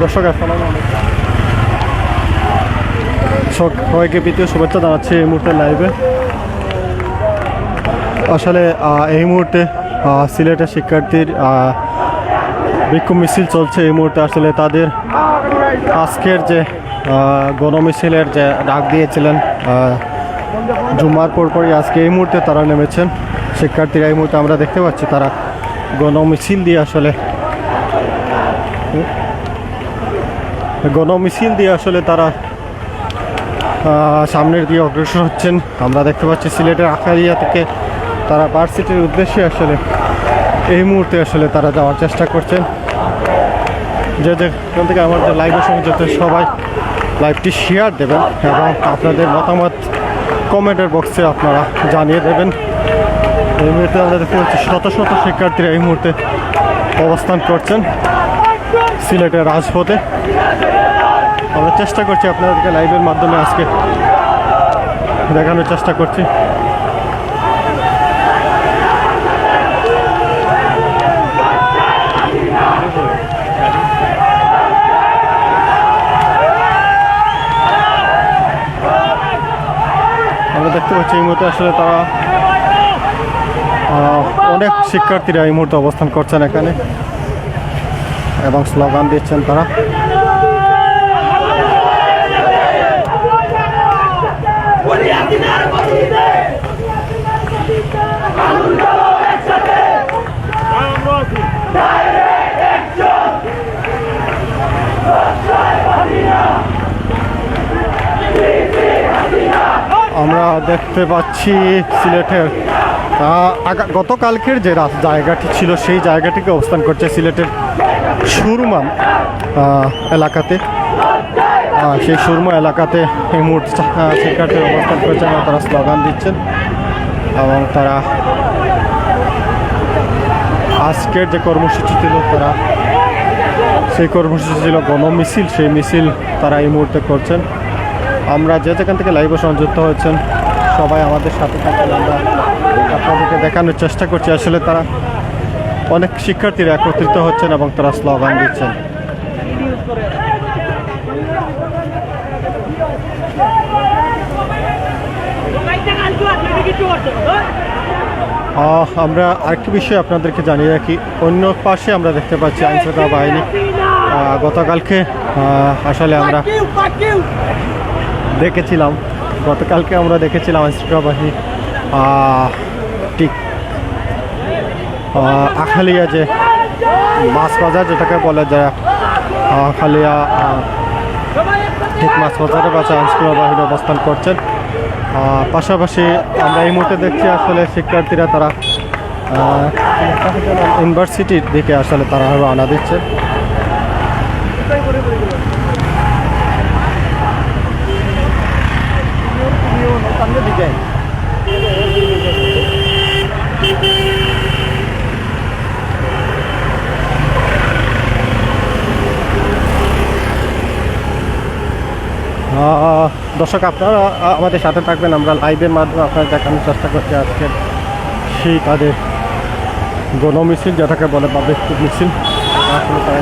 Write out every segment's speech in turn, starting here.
দর্শক আসসালামু আলাইকুম। সবাইকে প্রীতীয় শুভেচ্ছা জানাচ্ছি এই মুহূর্তে লাইভে। আসলে এই মুহূর্তে সিলেটের শিক্ষার্থীর বিক্ষোভ মিছিল চলছে। এই মুহূর্তে আসলে তাদের আজকের যে গণমিছিলের যে ডাক দিয়েছিলেন জুম্মার পরপরই আজকে এই মুহূর্তে তারা নেমেছেন। শিক্ষার্থীরা এই মুহূর্তে আমরা দেখতে পাচ্ছি তারা গণমিছিল দিয়ে আসলে তারা সামনের দিকে অগ্রসর হচ্ছেন। আমরা দেখতে পাচ্ছি সিলেটের আখালিয়া থেকে তারা ভার্সিটির উদ্দেশ্যে আসলে এই মুহূর্তে আসলে তারা যাওয়ার চেষ্টা করছেন। যেখান থেকে আমার যে লাইভের সঙ্গে যত সবাই লাইভটি শেয়ার দেবেন এবং আপনাদের মতামত কমেন্টের বক্সে আপনারা জানিয়ে দেবেন। এই মুহূর্তে আমরা দেখতে পাচ্ছি শত শত শিক্ষার্থীরা এই মুহূর্তে অবস্থান করছেন সিলেটের রাজপথে। আমরা চেষ্টা করছি আপনাদেরকে লাইভের মাধ্যমে আজকে দেখানোর চেষ্টা করছি। আমরা দেখতে পাচ্ছি এই মুহূর্তে আসলে তারা অনেক শিক্ষার্থীরা এই মুহূর্তে অবস্থান করছেন এখানে এবং স্লোগান দিচ্ছেন তারা। আমরা দেখতে পাচ্ছি সিলেটের গতকালকের যে জায়গাটি ছিল সেই জায়গাটিকে অবস্থান করছে সিলেটের সুরমা এলাকাতে। সেই সুরমা এলাকাতে এই মুহূর্তে শিক্ষার্থীরা অবস্থান করছেন এবং তারা স্লোগান দিচ্ছেন এবং তারা আজকের যে কর্মসূচি ছিল সেই কর্মসূচি ছিল গণমিছিল। সেই মিছিল তারা এই মুহূর্তে করছেন। আমরা যেখান থেকে লাইভে সংযুক্ত হয়েছেন সবাই আমাদের সাথে থাকেন। আমরা আপনাদেরকে দেখানোর চেষ্টা করছি আসলে তারা অনেক শিক্ষার্থীরা একত্রিত হচ্ছেন এবং তারা স্লোগান দিচ্ছেন। আমরা আরেকটি বিষয় আপনাদেরকে জানিয়ে রাখি, অন্য পাশে আমরা দেখতে পাচ্ছি আইনশৃঙ্খলা বাহিনী। গতকালকে আসলে আমরা দেখেছিলাম আইনশৃঙ্খলা বাহিনী ঠিক আখালিয়া যে মাছ বাজার যেটাকে বলে যে আখালিয়া ঠিক মাছ বাজারের কাছে আইনশৃঙ্খলা বাহিনী অবস্থান করছেন। পাশাপাশি আমরা এই মুহূর্তে দেখছি আসলে শিক্ষার্থীরা তারা ইউনিভার্সিটির দিকে আসলে তারা রওনা দিচ্ছে। দর্শক আপনারা আমাদের সাথে থাকবেন। আমরা লাইভের মাধ্যমে আপনারা দেখানোর চেষ্টা করছি আজকে সেই তাদের গণমিছিল যেটাকে বলে বা বিক্ষোভ মিছিল। আসলে তারা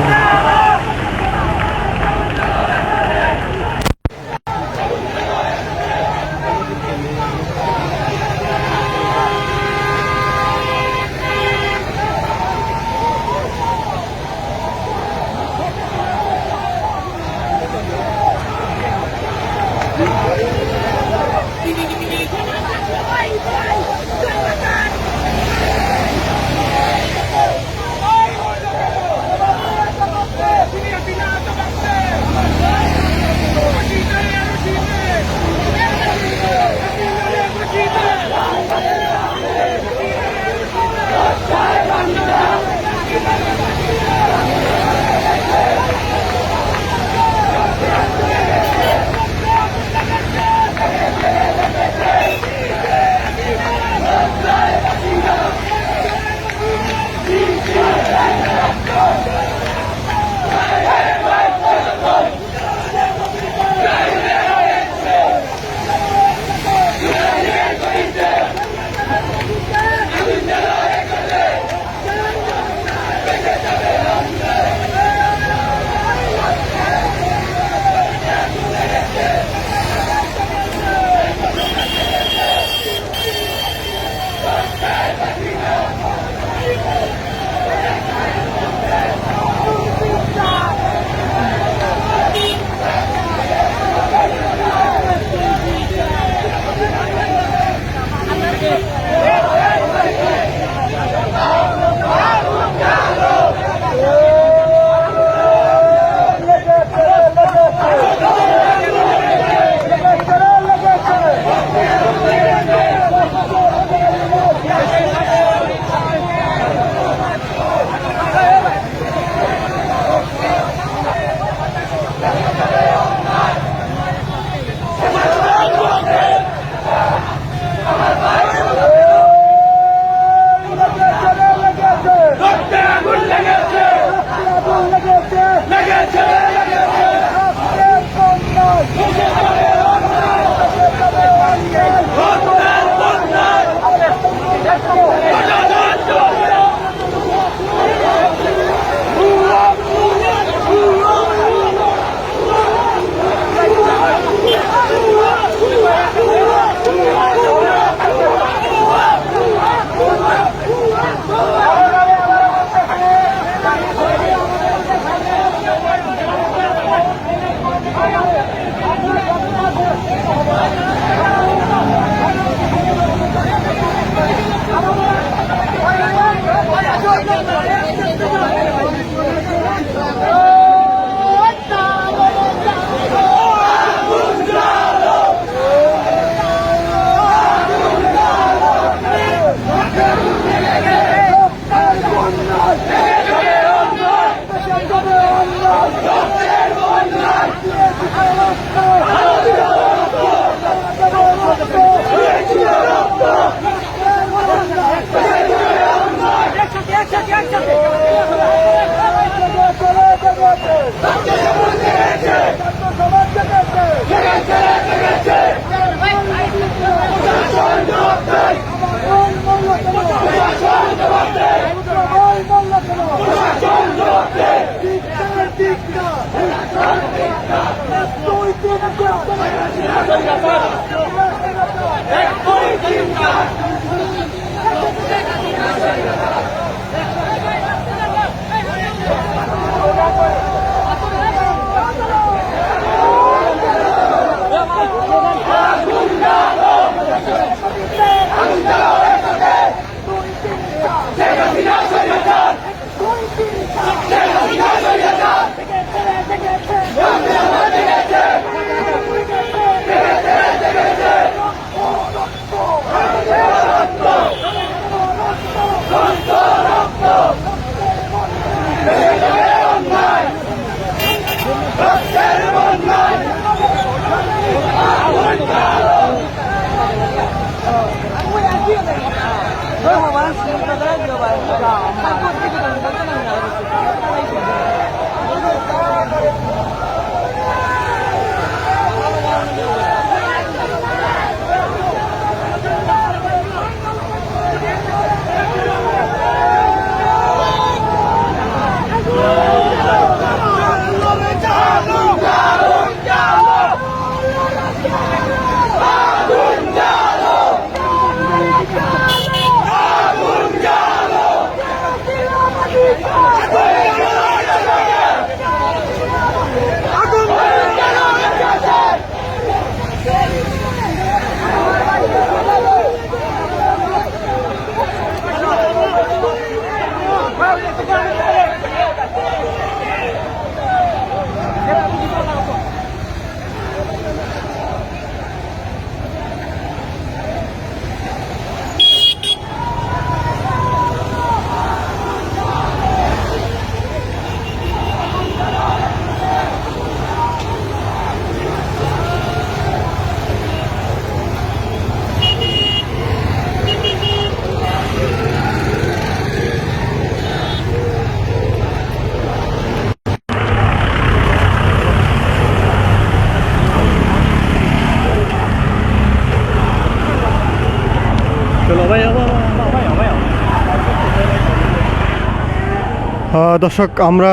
দর্শক, আমরা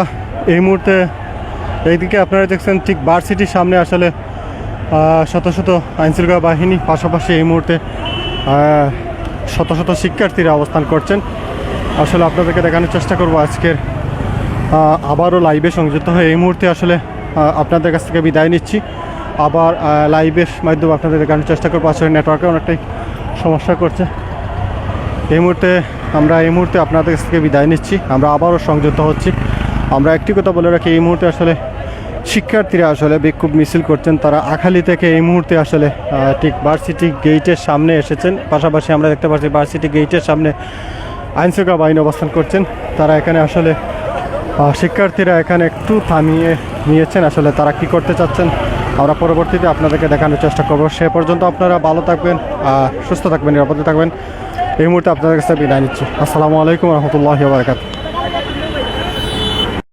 এই মুহূর্তে এইদিকে আপনারা দেখছেন ঠিক ভার্সিটির সামনে আসলে শত শত আইনশৃঙ্খলা বাহিনী, পাশাপাশি এই মুহূর্তে শত শত শিক্ষার্থীরা অবস্থান করছেন। আসলে আপনাদেরকে দেখানোর চেষ্টা করব আজকের আবারও লাইভে সংযুক্ত হয়ে। এই মুহূর্তে আসলে আপনাদের কাছ থেকে বিদায় নিচ্ছি। আবার লাইভের মাধ্যমে আপনাদের দেখানোর চেষ্টা করবো। আসলে নেটওয়ার্কে অনেকটাই সমস্যা করছে। এই মুহূর্তে আপনাদের কাছ থেকে বিদায় নিচ্ছি। আমরা আবারও সংযুক্ত হচ্ছি। আমরা একটি কথা বলে রাখি, এই মুহূর্তে আসলে শিক্ষার্থীরা আসলে বিক্ষোভ মিছিল করছেন। তারা আখালি থেকে এই মুহূর্তে আসলে ঠিক ভার্সিটি গেটের সামনে এসেছেন। পাশাপাশি আমরা দেখতে পাচ্ছি ভার্সিটি গেটের সামনে আইনশৃঙ্খলা বাহিনী অবস্থান করছেন। তারা এখানে আসলে শিক্ষার্থীরা এখানে একটু থামিয়ে নিয়েছেন। আসলে তারা কি করতে চাচ্ছেন আমরা পরবর্তীতে আপনাদেরকে দেখানোর চেষ্টা করব। সে পর্যন্ত আপনারা ভালো থাকবেন, সুস্থ থাকবেন, নিরাপদে থাকবেন। এই মুহূর্তে আপনাদের কাছে বিদায় নিচ্ছি। আসসালামু আলাইকুম রহমতুল্লাহি ওয়া বারাকাতুহু।